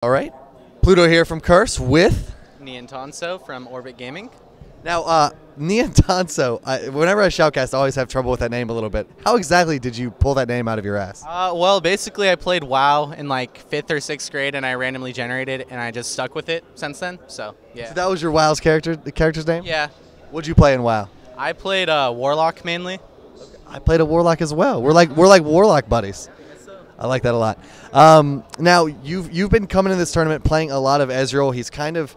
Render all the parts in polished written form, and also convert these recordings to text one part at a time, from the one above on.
All right. Pluto here from Curse with Nientonsoh from Orbit Gaming. now Nientonsoh. Whenever I shoutcast, I always have trouble with that name a little bit. How exactly did you pull that name out of your ass? Well, basically, I played WoW in like 5th or 6th grade, and I randomly generated, and I just stuck with it since then. So yeah. So that was your WoW's the character's name? Yeah. What'd you play in WoW? I played Warlock mainly. I played a Warlock as well. We're like Warlock buddies. I like that a lot. Now you've been coming in this tournament playing a lot of Ezreal. He's kind of,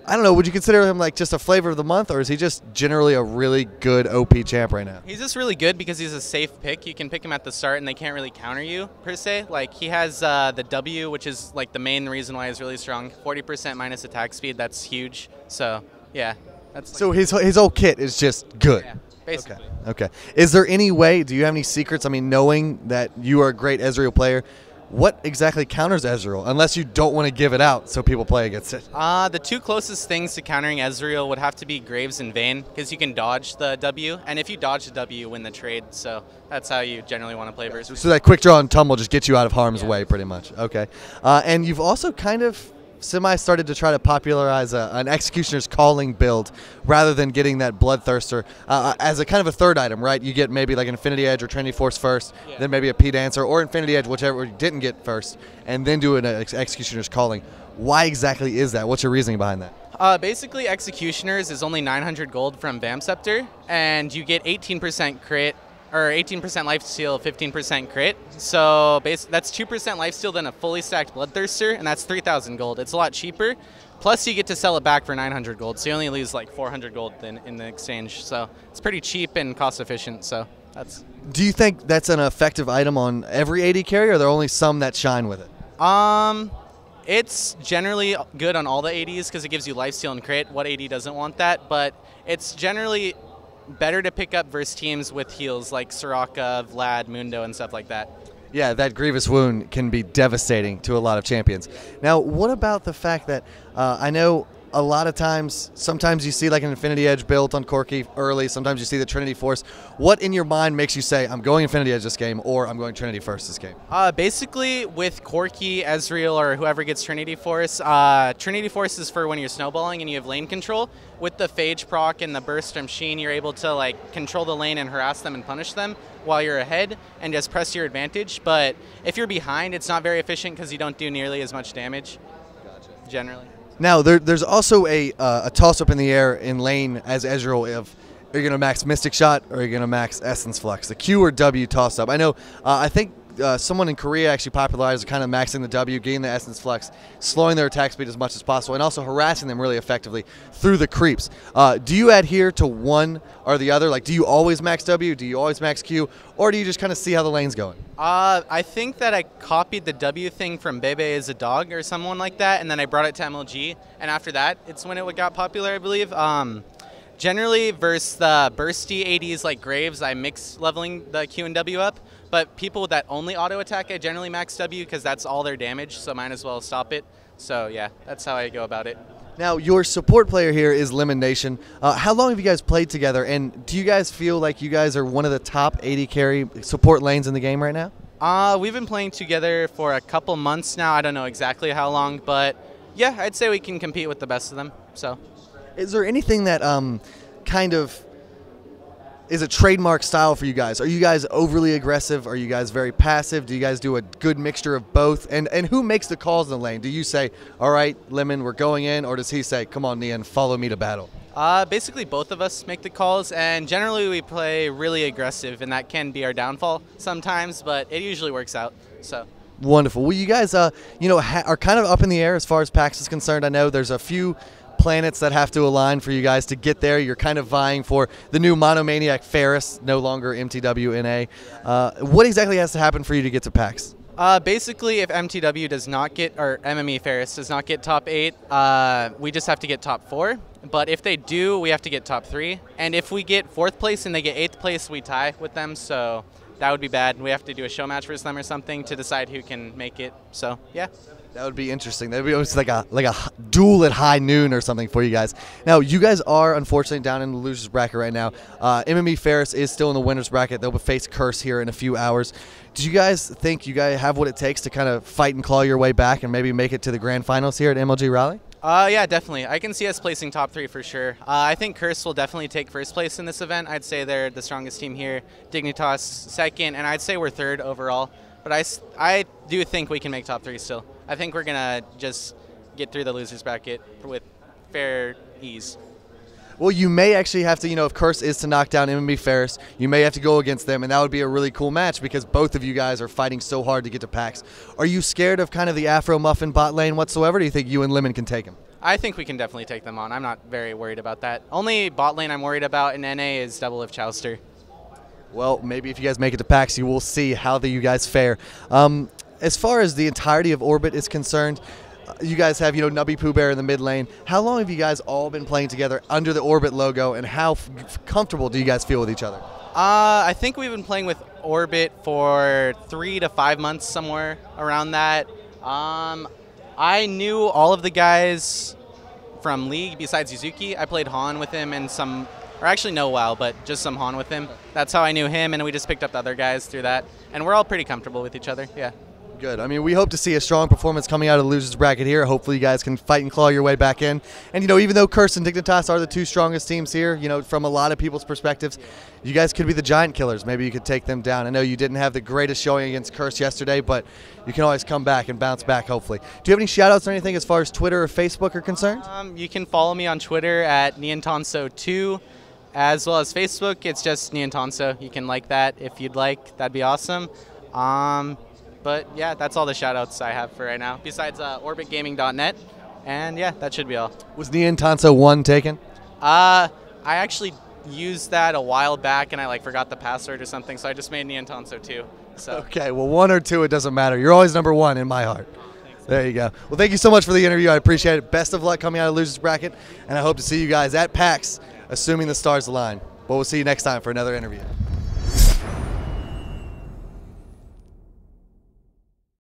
I don't know, would you consider him like just a flavor of the month, or is he just generally a really good OP champ right now? He's just really good because he's a safe pick. You can pick him at the start, and they can't really counter you per se. Like he has the W, which is like the main reason why he's really strong. 40% minus attack speed. That's huge. So yeah, that's. Like, So his whole kit is just good. yeah, basically. Okay. Is there any way, do you have any secrets? I mean, knowing that you are a great Ezreal player, what exactly counters Ezreal? Unless you don't want to give it out so people play against it. The two closest things to countering Ezreal would have to be Graves and Vayne, because you can dodge the W, and if you dodge the W, you win the trade. So that's how you generally want to play versus. So that quick draw and tumble just gets you out of harm's way, pretty much. Okay. And you've also kind of started to try to popularize an Executioner's Calling build rather than getting that Bloodthirster as a kind of a third item, right? You get maybe like an Infinity Edge or Trinity Force first, then maybe a P-Dancer or Infinity Edge, whichever you didn't get first, and then do an Executioner's Calling. Why exactly is that? What's your reasoning behind that? Basically, Executioners is only 900 gold from Vamp Scepter, and you get 18% crit, or 18% lifesteal, 15% crit. So that's 2% lifesteal than a fully stacked Bloodthirster, and that's 3,000 gold. It's a lot cheaper. Plus, you get to sell it back for 900 gold, so you only lose like 400 gold in the exchange. So it's pretty cheap and cost efficient. So that's. Do you think that's an effective item on every AD carry, or are there only some that shine with it? It's generally good on all the ADs because it gives you lifesteal and crit. What AD doesn't want that? But it's generally better to pick up versus teams with heals like Soraka, Vlad, Mundo, and stuff like that. Yeah, that Grievous Wound can be devastating to a lot of champions. Now, what about the fact that I know a lot of times, sometimes you see like an Infinity Edge built on Corki early, sometimes you see the Trinity Force. What in your mind makes you say, I'm going Infinity Edge this game, or I'm going Trinity first this game? Basically, with Corki, Ezreal, or whoever gets Trinity Force is for when you're snowballing and you have lane control. With the Phage proc and the Burst from Sheen, you're able to like control the lane and harass them and punish them while you're ahead and just press your advantage. But if you're behind, it's not very efficient because you don't do nearly as much damage, generally. Now, there's also a toss-up in the air in lane as Ezreal of, are you going to max Mystic Shot or are you going to max Essence Flux? The Q or W toss-up. I know, I think someone in Korea actually popularized kind of maxing the W, getting the Essence Flux, slowing their attack speed as much as possible, and also harassing them really effectively through the creeps. Do you adhere to one or the other? Like, do you always max W? Do you always max Q? Or do you just kind of see how the lane's going? I think that I copied the W thing from Bebe as a dog or someone like that, and then I brought it to MLG, and after that, it's when it got popular, I believe. Generally, versus the bursty ADs like Graves, I mix leveling the Q and W up, but people that only auto attack, I generally max W because that's all their damage, so might as well stop it. So yeah, that's how I go about it. Now, your support player here is Lemon Nation. How long have you guys played together, and do you guys feel like you guys are one of the top 80 carry support lanes in the game right now? We've been playing together for a couple months now. I don't know exactly how long, but yeah, I'd say we can compete with the best of them. So, is there anything that kind of is a trademark style for you guys? Are you guys overly aggressive? Are you guys very passive? Do you guys do a good mixture of both? And who makes the calls in the lane? Do you say, all right, Lemon, we're going in? Or does he say, come on, Nian, follow me to battle? Basically, both of us make the calls, and generally we play really aggressive, and that can be our downfall sometimes, but it usually works out. So. Wonderful. Well, you guys, are kind of up in the air as far as PAX is concerned. I know there's a few planets that have to align for you guys to get there. You're kind of vying for the new Monomaniac Ferris, no longer MTWNA. What exactly has to happen for you to get to PAX? Basically, if MTW does not get, or MME Ferris does not get top 8, we just have to get top 4. But if they do, we have to get top 3. And if we get 4th place and they get 8th place, we tie with them. So that would be bad. We have to do a show match versus them or something to decide who can make it. So, yeah. That would be interesting. That would be almost like a duel at high noon or something for you guys. Now, you guys are unfortunately down in the losers bracket right now. MME Ferris is still in the winners bracket. They'll face Curse here in a few hours. Do you guys think you guys have what it takes to kind of fight and claw your way back and maybe make it to the grand finals here at MLG Raleigh? Yeah, definitely. I can see us placing top 3 for sure. I think Curse will definitely take first place in this event. I'd say they're the strongest team here. Dignitas second, and I'd say we're third overall. But I do think we can make top 3 still. I think we're going to just get through the losers bracket with fair ease. Well, you may actually have to, if Curse is to knock down MME Ferris, you may have to go against them, and that would be a really cool match because both of you guys are fighting so hard to get to PAX. Are you scared of kind of the Afro Muffin bot lane whatsoever? Do you think you and Lemon can take him? I think we can definitely take them on. I'm not very worried about that. Only bot lane I'm worried about in NA is Double of Chowster. Well, maybe if you guys make it to PAX, you will see how you guys fare. As far as the entirety of Orbit is concerned, you guys have, Nubby Pooh Bear in the mid lane. How long have you guys all been playing together under the Orbit logo, and how comfortable do you guys feel with each other? I think we've been playing with Orbit for 3 to 5 months, somewhere around that. I knew all of the guys from League besides Yuzuki. I played Han with him and some, or actually no WoW, but just some Han with him. That's how I knew him, and we just picked up the other guys through that. And we're all pretty comfortable with each other, yeah. Good. I mean, we hope to see a strong performance coming out of the losers bracket here. Hopefully you guys can fight and claw your way back in. And, even though Curse and Dignitas are the 2 strongest teams here, from a lot of people's perspectives, you guys could be the giant killers. Maybe you could take them down. I know you didn't have the greatest showing against Curse yesterday, but you can always come back and bounce back, hopefully. Do you have any shout-outs or anything as far as Twitter or Facebook are concerned? You can follow me on Twitter at Nientonsoh2, as well as Facebook. It's just Nientonsoh. You can like that if you'd like. That'd be awesome. But yeah, that's all the shout-outs I have for right now, besides orbitgaming.net. And yeah, that should be all. Was Nientonsoh 1 taken? I actually used that a while back, and I forgot the password or something, so I just made Nientonsoh 2. So. Okay, well, 1 or 2, it doesn't matter. You're always number 1 in my heart. Thanks. There you go. Well, thank you so much for the interview. I appreciate it. Best of luck coming out of losers bracket, and I hope to see you guys at PAX, assuming the stars align. But we'll see you next time for another interview.